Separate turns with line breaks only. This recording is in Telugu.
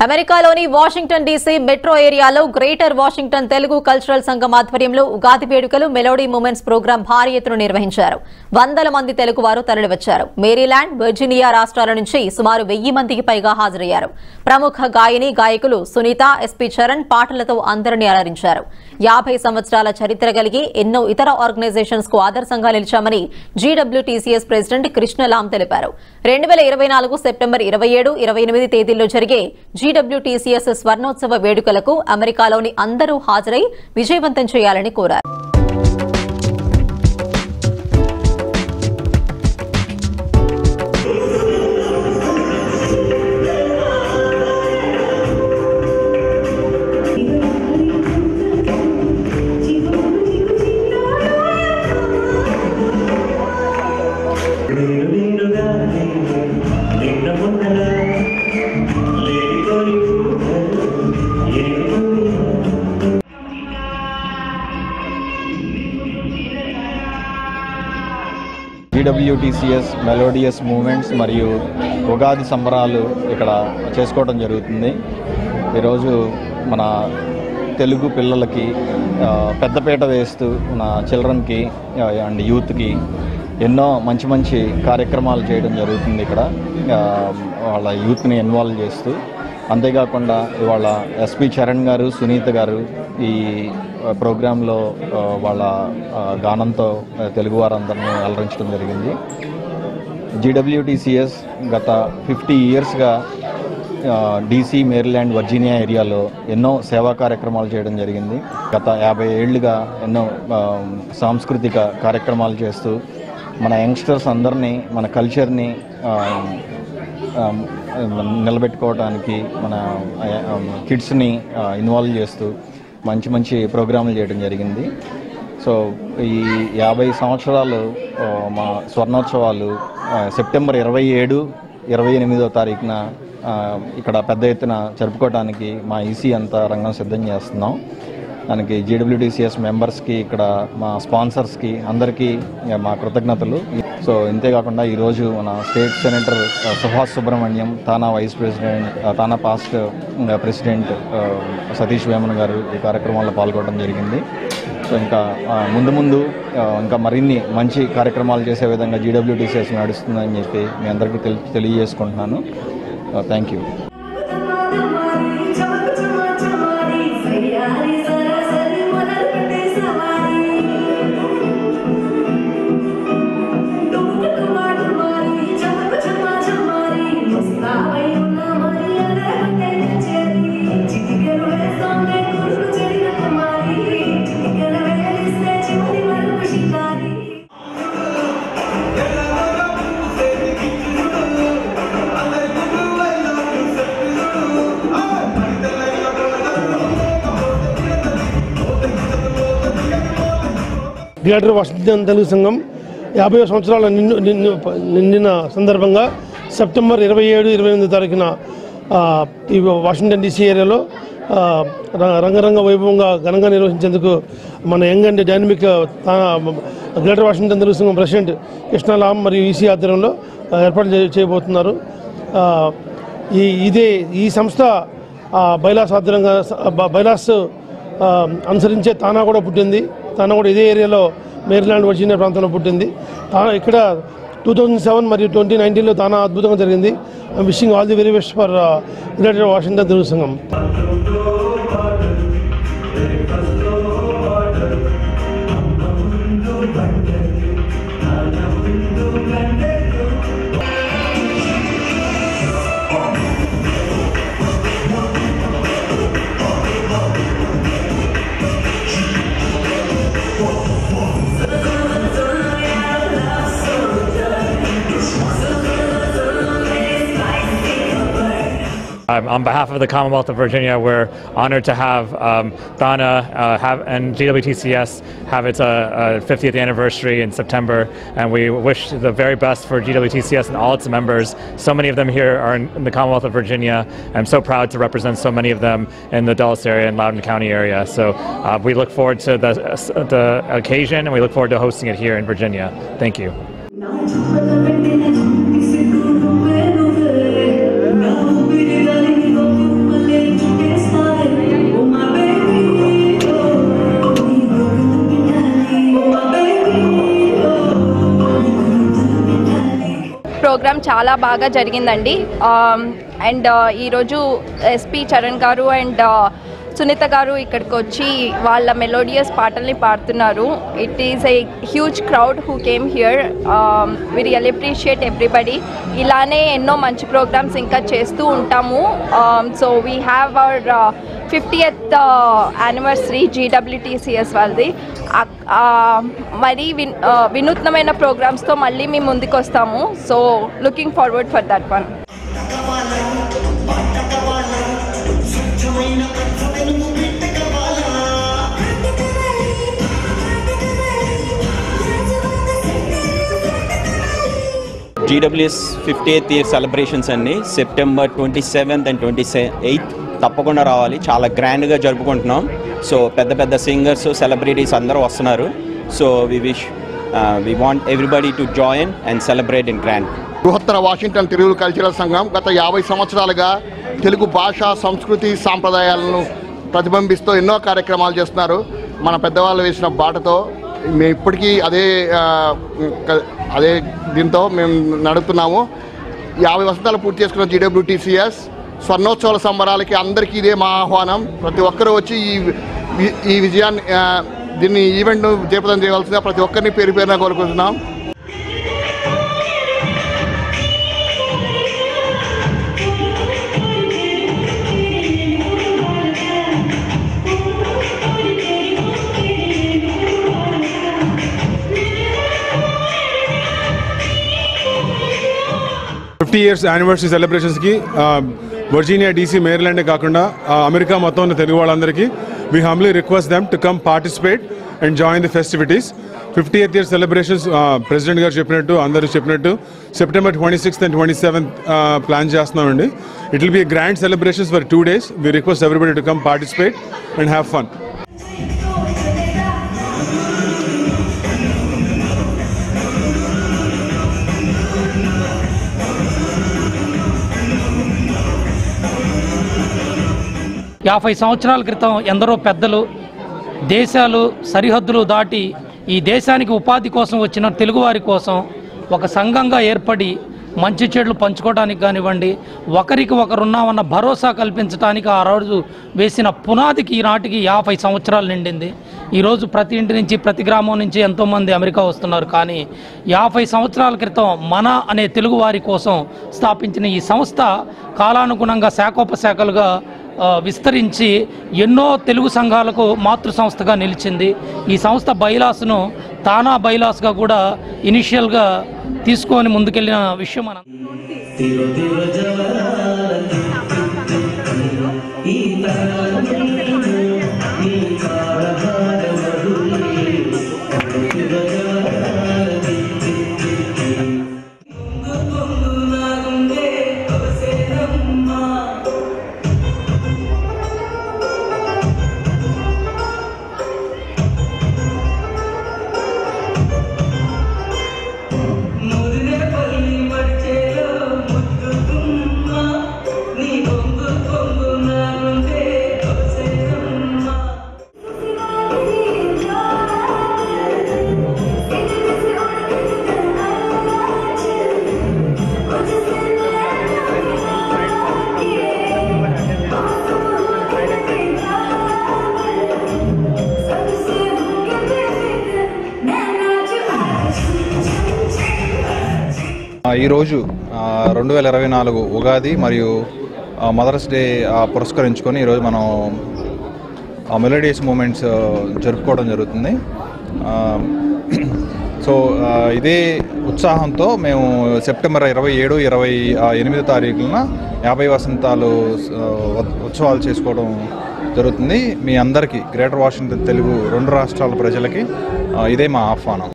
అమెరికాలోని వాషింగ్టన్ డీసీ మెట్రో ఏరియాలో గ్రేటర్ వాషింగ్టన్ తెలుగు కల్చరల్ సంఘం ఆధ్వర్యంలో ఉగాది వేడుకలు మెలోడీ మూమెంట్స్ ప్రోగ్రాం భారీ ఎత్తున నిర్వహించారు. వందల మంది తెలుగువారు తరలివచ్చారు. మేరీలాండ్, వర్జీనియా రాష్ట్రాల నుంచి సుమారు 1000 మందికి పైగా హాజరయ్యారు. ప్రముఖ గాయని గాయకులు సునీత, ఎస్పీ చరణ్ పాటలతో అందరినీ అలరించారు. 50 సంవత్సరాల చరిత్ర కలిగి ఎన్నో ఇతర ఆర్గనైజేషన్స్ కు ఆదర్శంగా నిలిచామని జీడబ్ల్యూటీసీఎస్ ప్రెసిడెంట్ కృష్ణలాం తెలిపారు. 2024 సెప్టెంబర్ 27, 28 తేదీల్లో జరిగే జీడబ్ల్యూటీసీఎస్ స్వర్ణోత్సవ వేడుకలకు అమెరికాలోని అందరూ హాజరై విజయవంతం చేయాలని కోరారు.
జీడబ్ల్యూటీసీఎస్ మెలోడియస్ మూమెంట్స్ మరియు ఉగాది సంబరాలు ఇక్కడ చేసుకోవడం జరుగుతుంది. ఈరోజు మన తెలుగు పిల్లలకి పెద్దపీట వేస్తూ మన చిల్డ్రన్కి అండ్ యూత్కి ఎన్నో మంచి మంచి కార్యక్రమాలు చేయడం జరుగుతుంది. ఇక్కడ వాళ్ళ యూత్ని ఇన్వాల్వ్ చేస్తూ, అంతేకాకుండా ఇవాళ ఎస్పీ చరణ్ గారు, సునీత గారు ఈ ప్రోగ్రాంలో వాళ్ళ గానంతో తెలుగు వారందరినీ అలరించడం జరిగింది. జీడబ్ల్యూటీసీఎస్ గత 50 ఇయర్స్గా డీసీ, మేరీలాండ్, వర్జీనియా ఏరియాలో ఎన్నో సేవా కార్యక్రమాలు చేయడం జరిగింది. గత 50 ఏళ్లుగా ఎన్నో సాంస్కృతిక కార్యక్రమాలు చేస్తూ మన యంగ్స్టర్స్ అందరినీ, మన కల్చర్ని నిలబెట్టుకోవడానికి మన కిడ్స్ని ఇన్వాల్వ్ చేస్తూ మంచి మంచి ప్రోగ్రాములు చేయడం జరిగింది. సో ఈ 50 సంవత్సరాలు మా స్వర్ణోత్సవాలు సెప్టెంబర్ 27, 28వ తారీఖున ఇక్కడ పెద్ద ఎత్తున జరుపుకోవడానికి మా ఈసీ అంతా రంగం సిద్ధం చేస్తున్నాం. దానికి జీడబ్ల్యూటీసీఎస్ మెంబర్స్కి, ఇక్కడ మా స్పాన్సర్స్కి అందరికీ మా కృతజ్ఞతలు. సో ఇంతేకాకుండా ఈరోజు మన స్టేట్ సెనేటర్ సుభాష్ సుబ్రహ్మణ్యం, తానా వైస్ ప్రెసిడెంట్, తానా పాస్ట్ ప్రెసిడెంట్ సతీష్ వేమన్ గారు ఈ కార్యక్రమాల్లో పాల్గొనడం జరిగింది. సో ఇంకా ముందు ఇంకా మరిన్ని మంచి కార్యక్రమాలు చేసే విధంగా జీడబ్ల్యూటీసీఎస్ నడుస్తుందని చెప్పి మీ అందరికీ తెలియజేసుకుంటున్నాను. Thank you.
Greater Washington Telugu సంఘం 50 సంవత్సరాల నిండిన సందర్భంగా సెప్టెంబర్ 27, 28 తారీఖున ఈ వాషింగ్టన్ డీసీ ఏరియాలో రంగరంగ వైభవంగా ఘనంగా నిర్వహించేందుకు మన young and dynamic greater Washington Telugu సంఘం ప్రెసిడెంట్ కృష్ణలాం మరియు ఈసీ ఆధ్వర్యంలో ఏర్పాటు చేయబోతున్నారు. ఈ సంస్థ బైలాస్ అనుసరించే తానా కూడా పుట్టింది. తానా కూడా ఇదే ఏరియాలో మేరీలాండ్, వర్జీనియా ప్రాంతంలో పుట్టింది. ఇక్కడ 2007 మరియు 2019లో తానా అద్భుతంగా జరిగింది. I'm wishing all the very best for greater Washington Telugu సంఘం.
On behalf of the Commonwealth of Virginia, we're honored to have Dana and GWTCS have its 50th anniversary in September, and we wish the very best for GWTCS and all its members. So many of them here are in the Commonwealth of Virginia. I'm so proud to represent so many of them in the Dulles area and Loudoun County area. So we look forward to the occasion, and we look forward to hosting it here in Virginia. Thank you.
Program చాలా బాగా జరిగిందండి. అండ్ ఈరోజు ఎస్పి చరణ్ గారు అండ్ సునీత గారు ఇక్కడికి వచ్చి వాళ్ళ మెలోడియస్ పాటల్ని పాడుతున్నారు. It is a huge crowd who came here. We really appreciate everybody. ఇలానే ఎన్నో మంచి ప్రోగ్రామ్స్ ఇంకా చేస్తూ ఉంటాము. So we have our 50th anniversary GWTCS వాళ్ళది. మరి వినూత్నమైన ప్రోగ్రామ్స్తో మళ్ళీ మేము ముందుకు వస్తాము. So looking forward for that one.
GWS 50th year celebrations అండి September 27th and 28th తప్పకుండా రావాలి. చాలా గ్రాండ్గా జరుపుకుంటున్నాం. సో పెద్ద పెద్ద సింగర్స్ సెలబ్రిటీస్ అందరూ వస్తున్నారు. So we want everybody to join and celebrate in grand.
బృహత్తర వాషింగ్టన్ తెలుగు కల్చరల్ సంఘం గత 50 సంవత్సరాలుగా తెలుగు భాష సంస్కృతి సాంప్రదాయాలను ప్రతిబింబిస్తూ ఎన్నో కార్యక్రమాలు చేస్తున్నారు. మన పెద్దవాళ్ళు వేసిన బాటతో మేము ఇప్పటికీ అదే దీంతో మేము నడుపుతున్నాము. 50 వసంతాలు పూర్తి చేసుకున్న GWTCS స్వర్ణోత్సవాల సంబరాలకి అందరికీ ఇదే మా ఆహ్వానం. ప్రతి ఒక్కరూ వచ్చి ఈ విజయాన్ని దీన్ని ఈవెంట్ను జయప్రదం చేయవలసిందిగా ప్రతి ఒక్కరిని పేరు పేరున కోరుకుంటున్నాం.
years anniversary celebrations ki Virginia, DC, Maryland కాకుండా అమెరికా మొత్తం ఉన్న తెలుగు వాళ్ళందరికీ we humbly request them to come participate and join the festivities. 50th year celebrations president గారు చెప్పినట్టు అందరూ చెప్పినట్టు September 26th and 27th plan చేస్తున్నామండి. It will be a grand celebrations for 2 days. We request everybody to come participate and have fun.
యాభై సంవత్సరాల క్రితం ఎందరో పెద్దలు దేశాలు సరిహద్దులు దాటి ఈ దేశానికి ఉపాధి కోసం వచ్చిన తెలుగువారి కోసం ఒక సంఘంగా ఏర్పడి మంచి చెడులు పంచుకోవడానికి కానివ్వండి, ఒకరికి ఒకరున్నామన్న భరోసా కల్పించడానికి ఆ రోజు వేసిన పునాదికి ఈనాటికి 50 సంవత్సరాలు నిండింది. ఈరోజు ప్రతి ఇంటి నుంచి ప్రతి గ్రామం నుంచి ఎంతోమంది అమెరికా వస్తున్నారు. కానీ 50 సంవత్సరాల క్రితం మన అనే తెలుగువారి కోసం స్థాపించిన ఈ సంస్థ కాలానుగుణంగా శాఖోపశాఖలుగా విస్తరించి ఎన్నో తెలుగు సంఘాలకు మాతృ సంస్థగా నిలిచింది. ఈ సంస్థ బైలాస్ను తానా బైలాస్గా కూడా ఇనిషియల్గా తీసుకొని ముందుకెళ్ళిన విషయం మనం
ఈరోజు 2024 ఉగాది మరియు మదర్స్ డే పురస్కరించుకొని ఈరోజు మనం మెలోడియస్ మూమెంట్స్ జరుపుకోవడం జరుగుతుంది. సో ఇదే ఉత్సాహంతో మేము సెప్టెంబర్ 27, 28 తారీఖున 50 వసంతాలు ఉత్సవాలు చేసుకోవడం జరుగుతుంది. మీ అందరికీ గ్రేటర్ వాషింగ్టన్ తెలుగు 2 రాష్ట్రాల ప్రజలకి ఇదే మా ఆహ్వానం.